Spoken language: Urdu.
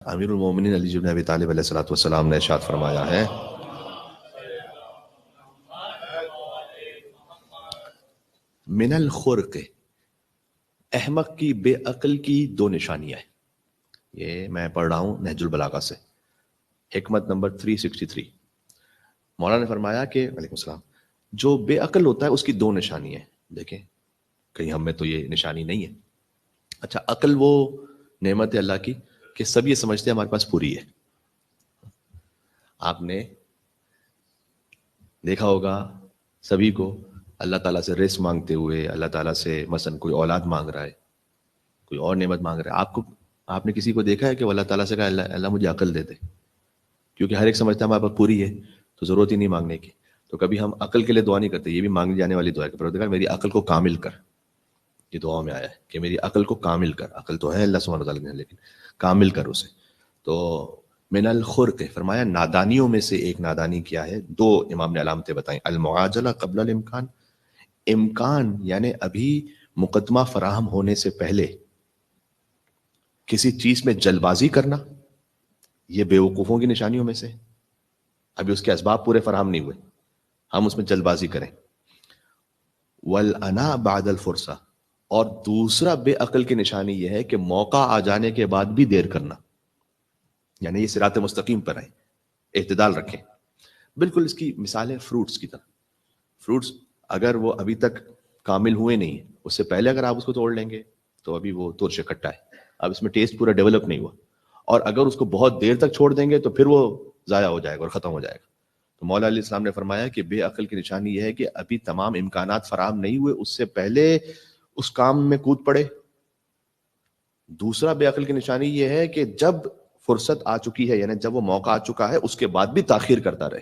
امیر المومنین علی بن ابی طالب علیہ الصلوۃ والسلام نے ارشاد فرمایا ہے من الخرق، احمق کی، بے عقل کی دو نشانیاں ہیں. یہ میں پڑھ رہا ہوں نہج البلاغہ سے، حکمت نمبر 363. مولانا نے فرمایا کہ وعلیکم السلام، جو بے عقل ہوتا ہے اس کی دو نشانیاں ہیں. دیکھیں کہیں ہم میں تو یہ نشانی نہیں ہے. اچھا، عقل وہ نعمت ہے اللہ کی کہ سب یہ سمجھتے ہیں ہمارے پاس پوری ہے. آپ نے دیکھا ہوگا سبھی کو اللہ تعالیٰ سے رزق مانگتے ہوئے، اللہ تعالیٰ سے مثلا کوئی اولاد مانگ رہا ہے، کوئی اور نعمت مانگ رہا ہے. آپ نے کسی کو دیکھا ہے کہ وہ اللہ تعالیٰ سے کہا اللہ مجھے عقل دے دے؟ کیونکہ ہر ایک سمجھتا ہے ہمارے پاس پوری ہے تو ضرورت ہی نہیں مانگنے کی. تو کبھی ہم عقل کے لیے دعا نہیں کرتے، یہ بھی مانگی جانے والی دعا ہے کہ پروردگار میری عقل کو کامل کر. یہ دعا میں آیا ہے کہ میری عقل کو کامل کر. عقل تو ہے اللہ سبحانہ وتعالیٰ نے، لیکن کامل کر اسے. تو من الخرق، فرمایا نادانیوں میں سے ایک نادانی کیا ہے؟ دو امام نے علامتیں بتائیں. المعاجلہ قبل الامکان، امکان یعنی ابھی مقدمہ فراہم ہونے سے پہلے کسی چیز میں جلد بازی کرنا، یہ بے وقوفوں کی نشانیوں میں سے. ابھی اس کے اسباب پورے فراہم نہیں ہوئے، ہم اس میں جلد بازی کریں. والانا بعد الفرصہ، اور دوسرا بے عقل کی نشانی یہ ہے کہ موقع آ جانے کے بعد بھی دیر کرنا. یعنی یہ صراط مستقیم پر آئیں، اعتدال رکھیں. بالکل اس کی مثال ہے فروٹس کی طرح. فروٹس اگر وہ ابھی تک کامل ہوئے نہیں، اس سے پہلے اگر آپ اس کو توڑ لیں گے تو ابھی وہ ترش کھٹا ہے، اب اس میں ٹیسٹ پورا ڈیولپ نہیں ہوا. اور اگر اس کو بہت دیر تک چھوڑ دیں گے تو پھر وہ ضائع ہو جائے گا اور ختم ہو جائے گا. تو مولا علیہ السلام نے فرمایا کہ بے عقل کی نشانی یہ ہے کہ ابھی تمام امکانات فراہم نہیں ہوئے، اس سے پہلے اس کام میں کود پڑے. دوسرا بے عقل کی نشانی یہ ہے کہ جب فرصت آ چکی ہے، یعنی جب وہ موقع آ چکا ہے، اس کے بعد بھی تاخیر کرتا رہے.